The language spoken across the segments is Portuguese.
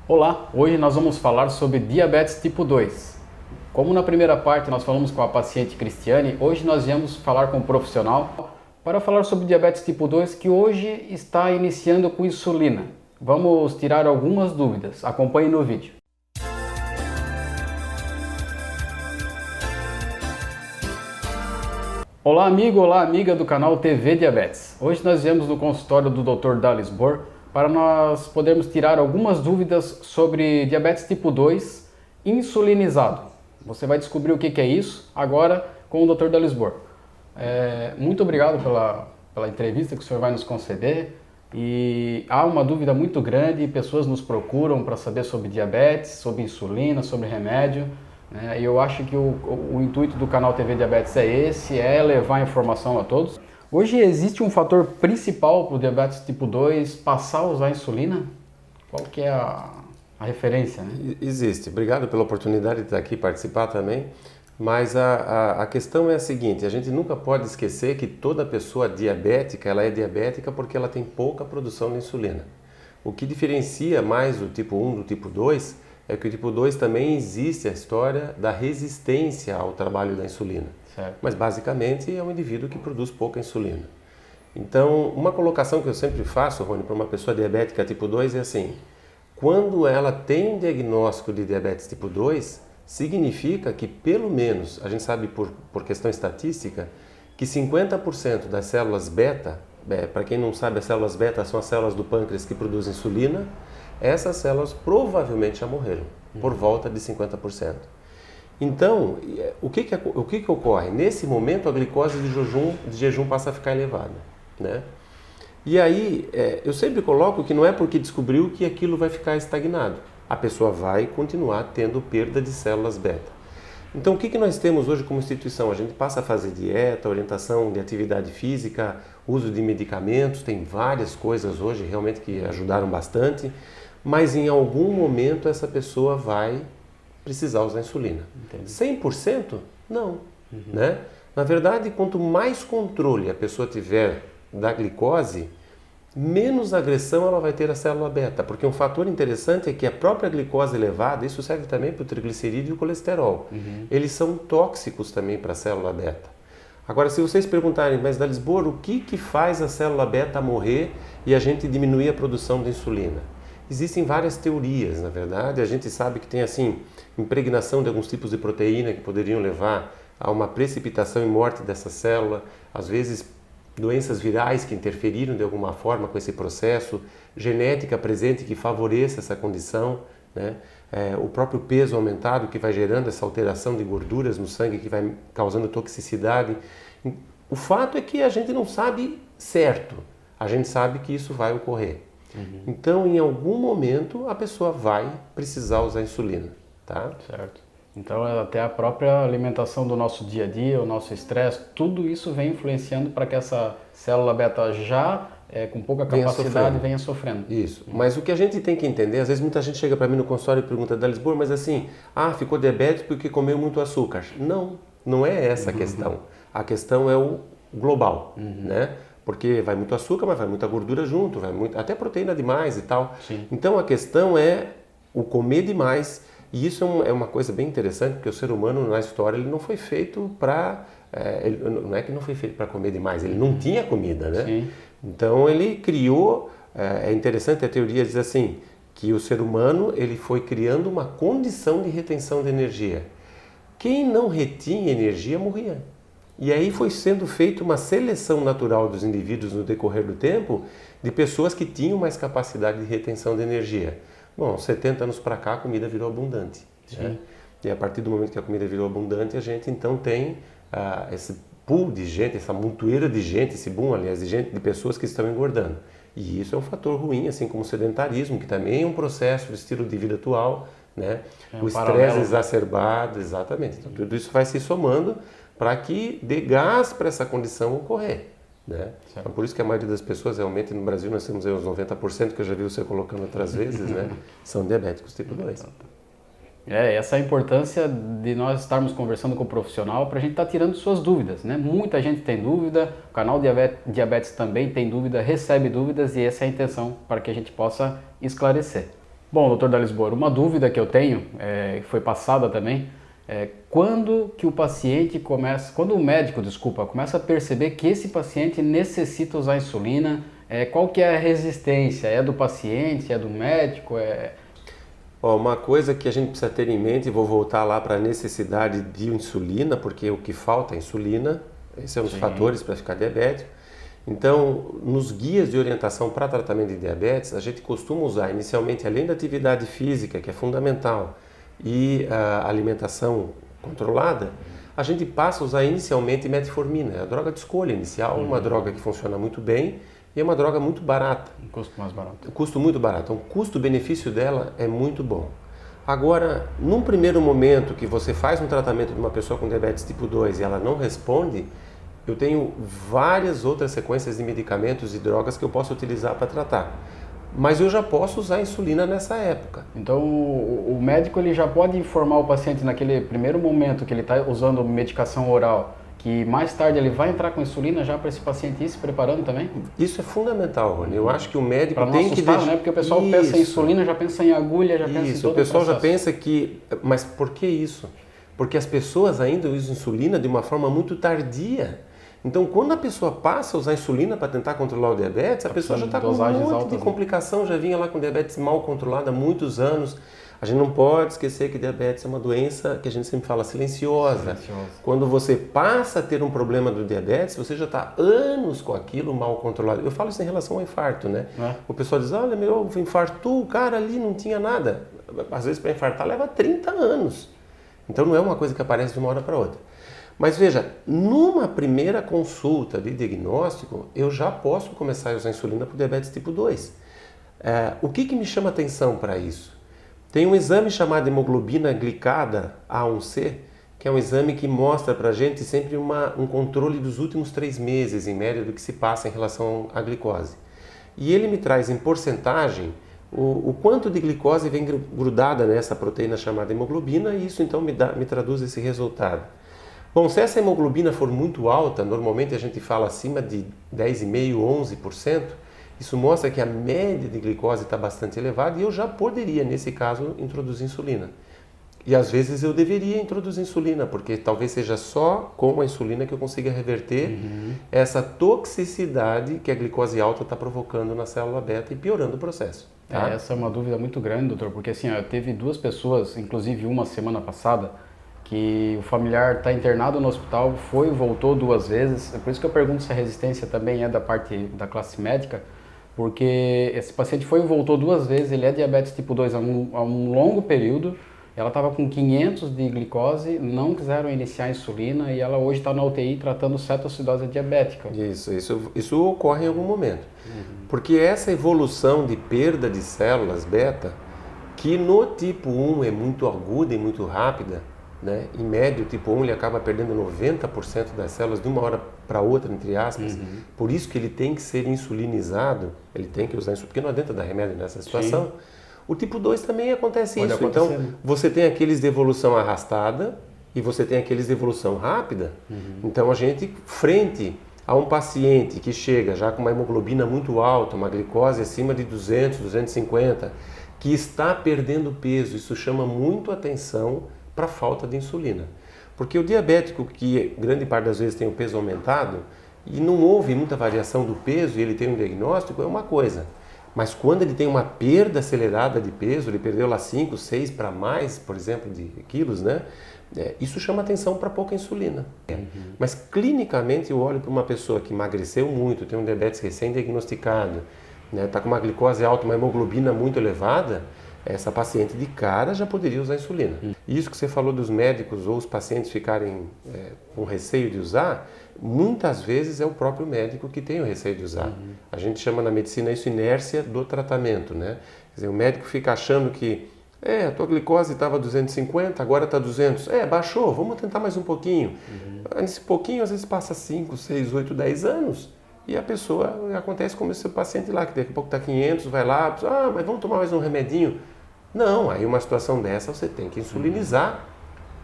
Olá, hoje nós vamos falar sobre diabetes tipo 2. Como na primeira parte nós falamos com a paciente Cristiane, hoje nós viemos falar com um profissional para falar sobre diabetes tipo 2 que hoje está iniciando com insulina. Vamos tirar algumas dúvidas, acompanhe no vídeo. Olá amigo, olá amiga do canal TV Diabetes. Hoje nós viemos no consultório do Dr. Dallis Bohr para nós podermos tirar algumas dúvidas sobre diabetes tipo 2 insulinizado. Você vai descobrir o que é isso agora com o Dr. Dallis Bohr. Muito obrigado pela entrevista que o senhor vai nos conceder. E há uma dúvida muito grande, pessoas nos procuram para saber sobre diabetes, sobre insulina, sobre remédio. E eu acho que o intuito do canal TV Diabetes é esse, é levar informação a todos. Hoje existe um fator principal para o diabetes tipo 2 passar a usar insulina? Qual que é a referência, né? Existe. Obrigado pela oportunidade de estar aqui participar também. Mas a questão é a seguinte, a gente nunca pode esquecer que toda pessoa diabética, ela é diabética porque ela tem pouca produção de insulina. O que diferencia mais o tipo 1 do tipo 2 é que o tipo 2 também existe a história da resistência ao trabalho da insulina. Certo. Mas basicamente é um indivíduo que produz pouca insulina. Então, uma colocação que eu sempre faço, Rony, para uma pessoa diabética tipo 2 é assim: quando ela tem um diagnóstico de diabetes tipo 2, significa que pelo menos, a gente sabe por questão estatística, que 50% das células beta, para quem não sabe, as células beta são as células do pâncreas que produzem insulina, essas células provavelmente já morreram, por volta de 50%. Então, o que ocorre? Nesse momento, a glicose de jejum passa a ficar elevada, né? E aí, eu sempre coloco que não é porque descobriu que aquilo vai ficar estagnado. A pessoa vai continuar tendo perda de células beta. Então, o que nós temos hoje como instituição? A gente passa a fazer dieta, orientação de atividade física, uso de medicamentos, tem várias coisas hoje realmente que ajudaram bastante, mas em algum momento essa pessoa vai precisar usar insulina. Entendi. 100%? Não. Né? Na verdade, quanto mais controle a pessoa tiver da glicose, menos agressão ela vai ter à célula beta, porque um fator interessante é que a própria glicose elevada, isso serve também para o triglicerídeo e o colesterol, eles são tóxicos também para a célula beta. Agora, se vocês perguntarem, mas Dallis Bohr, o que faz a célula beta morrer e a gente diminuir a produção de insulina? Existem várias teorias, na verdade. A gente sabe que tem assim impregnação de alguns tipos de proteína que poderiam levar a uma precipitação e morte dessa célula, às vezes doenças virais que interferiram de alguma forma com esse processo, genética presente que favoreça essa condição, né? O próprio peso aumentado que vai gerando essa alteração de gorduras no sangue que vai causando toxicidade. O fato é que a gente não sabe certo, a gente sabe que isso vai ocorrer. Então, em algum momento, a pessoa vai precisar usar insulina, tá? Certo. Então, até a própria alimentação do nosso dia a dia, o nosso estresse, tudo isso vem influenciando para que essa célula beta já com pouca capacidade venha sofrendo. Isso. Mas o que a gente tem que entender, às vezes muita gente chega para mim no consultório e pergunta, Dallis Bohr, mas assim, ficou diabético porque comeu muito açúcar. Não, não é essa a questão. A questão é o global, né? Porque vai muito açúcar, mas vai muita gordura junto, até proteína demais e tal. Sim. Então a questão é o comer demais. E isso é uma coisa bem interessante, porque o ser humano na história ele não foi feito para... não é que não foi feito para comer demais, ele não tinha comida, né? Sim. Então ele criou... é interessante, a teoria diz assim, que o ser humano ele foi criando uma condição de retenção de energia. Quem não retinha energia morria. E aí foi sendo feita uma seleção natural dos indivíduos no decorrer do tempo de pessoas que tinham mais capacidade de retenção de energia. Bom, 70 anos para cá a comida virou abundante. Né? E a partir do momento que a comida virou abundante, a gente então tem esse pool de gente, essa montoeira de gente, esse boom, aliás, de pessoas que estão engordando. E isso é um fator ruim, assim como o sedentarismo, que também é um processo do estilo de vida atual, né? O estresse exacerbado, exatamente. Então, tudo isso vai se somando para que dê gás para essa condição ocorrer. Né? Então, por isso que a maioria das pessoas, realmente, no Brasil, nós temos aí uns 90%, que eu já vi você colocando outras vezes, né? São diabéticos tipo 2. Essa é a importância de nós estarmos conversando com o profissional para a gente estar tirando suas dúvidas, né? Muita gente tem dúvida, o canal Diabetes também tem dúvida, recebe dúvidas e essa é a intenção para que a gente possa esclarecer. Bom, doutor Dalisbor, uma dúvida que eu tenho, foi passada também, quando que o paciente começa, quando o médico, desculpa, começa a perceber que esse paciente necessita usar insulina, qual que é a resistência? É do paciente, é do médico? Uma coisa que a gente precisa ter em mente, e vou voltar lá para a necessidade de insulina, porque o que falta é insulina, esse é um dos fatores para ficar diabético. Então, nos guias de orientação para tratamento de diabetes, a gente costuma usar inicialmente, além da atividade física, que é fundamental, e a alimentação controlada, a gente passa a usar inicialmente metformina, é a droga de escolha inicial, uma droga que funciona muito bem e é uma droga muito barata. Um custo mais barato. Um custo muito barato, então o custo-benefício dela é muito bom. Agora, num primeiro momento que você faz um tratamento de uma pessoa com diabetes tipo 2 e ela não responde, eu tenho várias outras sequências de medicamentos e drogas que eu posso utilizar para tratar. Mas eu já posso usar insulina nessa época. Então o médico ele já pode informar o paciente naquele primeiro momento que ele está usando medicação oral, que mais tarde ele vai entrar com insulina já para esse paciente ir se preparando também? Isso é fundamental, Rony. Eu acho que o médico pra não tem assustar, que deixar... né? Porque o pessoal pensa em insulina, já pensa em agulha, já pensa em todo o pessoal o já pensa que... Mas por que isso? Porque as pessoas ainda usam insulina de uma forma muito tardia. Então, quando a pessoa passa a usar insulina para tentar controlar o diabetes, a pessoa já está com um monte de complicação, já vinha lá com diabetes mal controlada há muitos anos. A gente não pode esquecer que diabetes é uma doença que a gente sempre fala silenciosa. Quando você passa a ter um problema do diabetes, você já está anos com aquilo mal controlado. Eu falo isso em relação ao infarto, né? O pessoal diz, olha, meu, infartou, o cara ali não tinha nada. Às vezes para infartar leva 30 anos. Então não é uma coisa que aparece de uma hora para outra. Mas veja, numa primeira consulta de diagnóstico, eu já posso começar a usar insulina para o diabetes tipo 2. O que me chama atenção para isso? Tem um exame chamado hemoglobina glicada A1C, que é um exame que mostra para a gente sempre um controle dos últimos 3 meses, em média, do que se passa em relação à glicose. E ele me traz em porcentagem o quanto de glicose vem grudada nessa proteína chamada hemoglobina, e isso então me traduz esse resultado. Bom, se essa hemoglobina for muito alta, normalmente a gente fala acima de 10,5%, 11%, isso mostra que a média de glicose está bastante elevada e eu já poderia, nesse caso, introduzir insulina. E às vezes eu deveria introduzir insulina, porque talvez seja só com a insulina que eu consiga reverter essa toxicidade que a glicose alta está provocando na célula beta e piorando o processo. Tá? Essa é uma dúvida muito grande, doutor, porque assim, teve 2 pessoas, inclusive uma semana passada, que o familiar está internado no hospital, foi e voltou 2 vezes. É por isso que eu pergunto se a resistência também é da parte da classe médica, porque esse paciente foi e voltou 2 vezes, ele é diabetes tipo 2 há um longo período, ela estava com 500 de glicose, não quiseram iniciar a insulina e ela hoje está na UTI tratando cetoacidose diabética. Isso ocorre em algum momento, porque essa evolução de perda de células beta, que no tipo 1 é muito aguda e muito rápida, né? Em média, o tipo 1 ele acaba perdendo 90% das células de uma hora para outra, entre aspas. Por isso que ele tem que ser insulinizado, ele tem que usar insulina, porque não adianta dar remédio nessa situação. Sim. O tipo 2 também acontece isso. Então, você tem aqueles de evolução arrastada e você tem aqueles de evolução rápida. Então, a gente, frente a um paciente que chega já com uma hemoglobina muito alta, uma glicose acima de 200, 250, que está perdendo peso, isso chama muito atenção para a falta de insulina. Porque o diabético, que grande parte das vezes tem o peso aumentado, e não houve muita variação do peso e ele tem um diagnóstico, é uma coisa. Mas quando ele tem uma perda acelerada de peso, ele perdeu lá 5, 6 para mais, por exemplo, de quilos, né? Isso chama atenção para pouca insulina. Mas clinicamente eu olho para uma pessoa que emagreceu muito, tem um diabetes recém-diagnosticado, né? Está com uma glicose alta, uma hemoglobina muito elevada, essa paciente de cara já poderia usar insulina. Isso que você falou dos médicos ou os pacientes ficarem com receio de usar, muitas vezes é o próprio médico que tem o receio de usar. A gente chama na medicina isso inércia do tratamento, né? Quer dizer, o médico fica achando que a tua glicose estava 250, agora está 200. Baixou, vamos tentar mais um pouquinho. Nesse pouquinho, às vezes passa 5, 6, 8, 10 anos. E a pessoa, acontece como esse paciente lá, que daqui a pouco está 500, vai lá, mas vamos tomar mais um remedinho. Não, aí uma situação dessa você tem que insulinizar.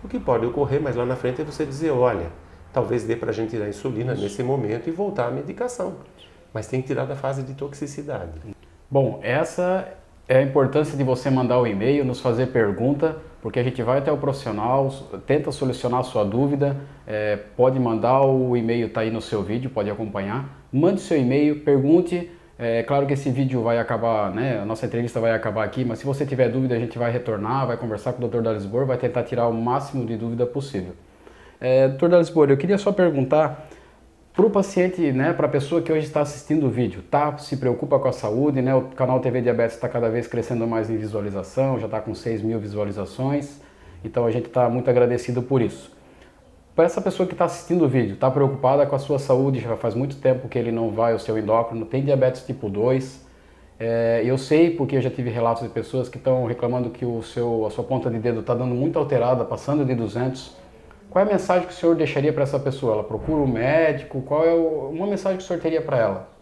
O que pode ocorrer, mas lá na frente é você dizer, olha, talvez dê para a gente tirar a insulina nesse momento e voltar à medicação. Mas tem que tirar da fase de toxicidade. Bom, essa é a importância de você mandar o e-mail, nos fazer pergunta, porque a gente vai até o profissional, tenta solucionar a sua dúvida, pode mandar o e-mail, tá aí no seu vídeo, pode acompanhar. Mande seu e-mail, pergunte. É claro que esse vídeo vai acabar, né? A nossa entrevista vai acabar aqui, mas se você tiver dúvida, a gente vai retornar, vai conversar com o Dr. Dalisbohr, vai tentar tirar o máximo de dúvida possível. Dr. Dalisbohr, eu queria só perguntar para o paciente, né, para a pessoa que hoje está assistindo o vídeo, se preocupa com a saúde, né? O canal TV Diabetes está cada vez crescendo mais em visualização, já está com 6.000 visualizações, então a gente está muito agradecido por isso. Para essa pessoa que está assistindo o vídeo, está preocupada com a sua saúde, já faz muito tempo que ele não vai ao seu endócrino, tem diabetes tipo 2, eu sei porque eu já tive relatos de pessoas que estão reclamando que a sua ponta de dedo está dando muito alterada, passando de 200. Qual é a mensagem que o senhor deixaria para essa pessoa? Ela procura um médico? Qual é uma mensagem que o senhor teria para ela?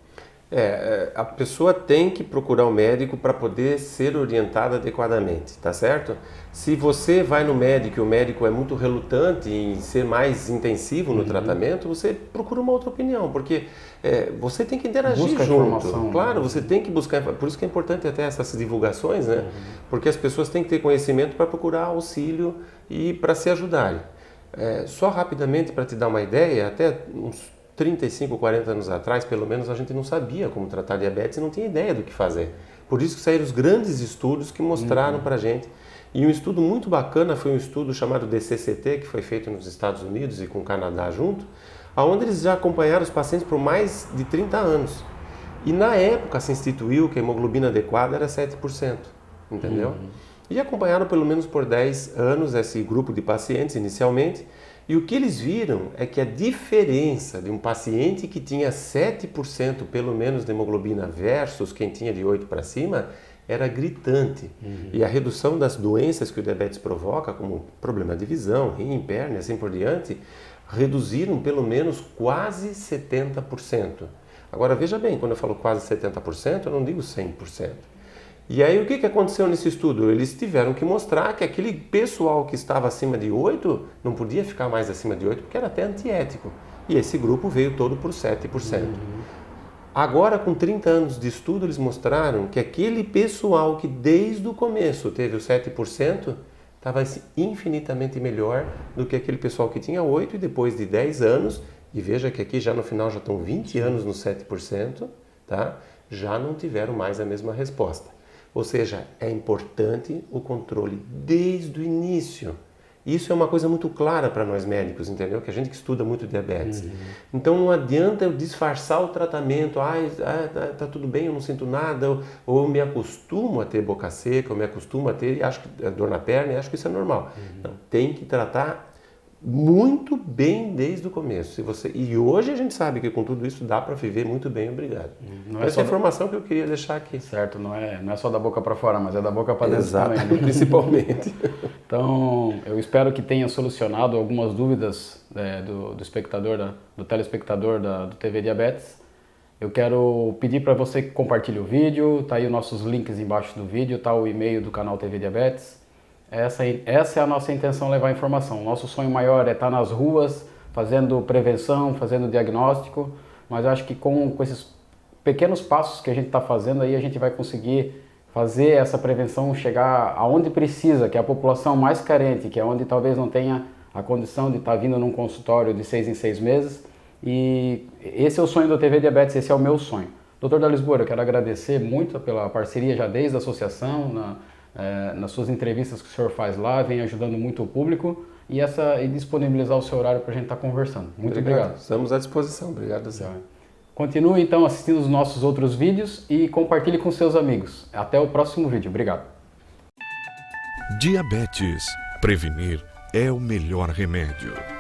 A pessoa tem que procurar um médico para poder ser orientada adequadamente, tá certo? Se você vai no médico e o médico é muito relutante em ser mais intensivo no tratamento, você procura uma outra opinião, porque você tem que interagir Busca junto. informação. Claro, você tem que buscar, por isso que é importante até essas divulgações, né? Porque as pessoas têm que ter conhecimento para procurar auxílio e para se ajudarem. Só rapidamente para te dar uma ideia, até uns 35, 40 anos atrás, pelo menos, a gente não sabia como tratar diabetes e não tinha ideia do que fazer. Por isso que saíram os grandes estudos que mostraram para a gente. E um estudo muito bacana foi um estudo chamado DCCT, que foi feito nos Estados Unidos e com o Canadá junto, onde eles já acompanharam os pacientes por mais de 30 anos. E na época se instituiu que a hemoglobina adequada era 7%, entendeu? E acompanharam pelo menos por 10 anos esse grupo de pacientes inicialmente. E o que eles viram é que a diferença de um paciente que tinha 7% pelo menos de hemoglobina versus quem tinha de 8 para cima era gritante. E a redução das doenças que o diabetes provoca, como problema de visão, rim, perna e assim por diante, reduziram pelo menos quase 70%. Agora veja bem, quando eu falo quase 70%, eu não digo 100%. E aí o que aconteceu nesse estudo? Eles tiveram que mostrar que aquele pessoal que estava acima de 8 não podia ficar mais acima de 8 porque era até antiético. E esse grupo veio todo por 7%. Agora, com 30 anos de estudo, eles mostraram que aquele pessoal que desde o começo teve o 7% estava infinitamente melhor do que aquele pessoal que tinha 8 e depois de 10 anos, e veja que aqui já no final já estão 20 anos no 7%, tá? Já não tiveram mais a mesma resposta. Ou seja, é importante o controle desde o início. Isso é uma coisa muito clara para nós médicos, entendeu? Que a gente que estuda muito diabetes. Então não adianta eu disfarçar o tratamento, tá tudo bem, eu não sinto nada, ou eu me acostumo a ter boca seca, eu me acostumo a ter acho que dor na perna e acho que isso é normal. Não, tem que tratar muito bem desde o começo. E hoje a gente sabe que com tudo isso dá para viver muito bem, obrigado. Essa é a informação que eu queria deixar aqui. Certo, não é só da boca para fora, mas é da boca para dentro também. Né? Principalmente. Então, eu espero que tenha solucionado algumas dúvidas do espectador, do telespectador do TV Diabetes. Eu quero pedir para você que compartilhe o vídeo, tá aí os nossos links embaixo do vídeo, tá o e-mail do canal TV Diabetes. Essa é a nossa intenção, levar informação. Nosso sonho maior é estar nas ruas, fazendo prevenção, fazendo diagnóstico, mas eu acho que com esses pequenos passos que a gente está fazendo aí, a gente vai conseguir fazer essa prevenção chegar aonde precisa, que é a população mais carente, que é onde talvez não tenha a condição de estar vindo num consultório de 6 em 6 meses. E esse é o sonho do TV Diabetes, esse é o meu sonho. Dr. Dalisbohr, eu quero agradecer muito pela parceria já desde a associação, nas suas entrevistas que o senhor faz lá, vem ajudando muito o público e disponibilizar o seu horário para a gente estar conversando. Muito obrigado. Estamos à disposição. Obrigado, Zé. Continue então assistindo os nossos outros vídeos e compartilhe com seus amigos. Até o próximo vídeo. Obrigado. Diabetes. Prevenir é o melhor remédio.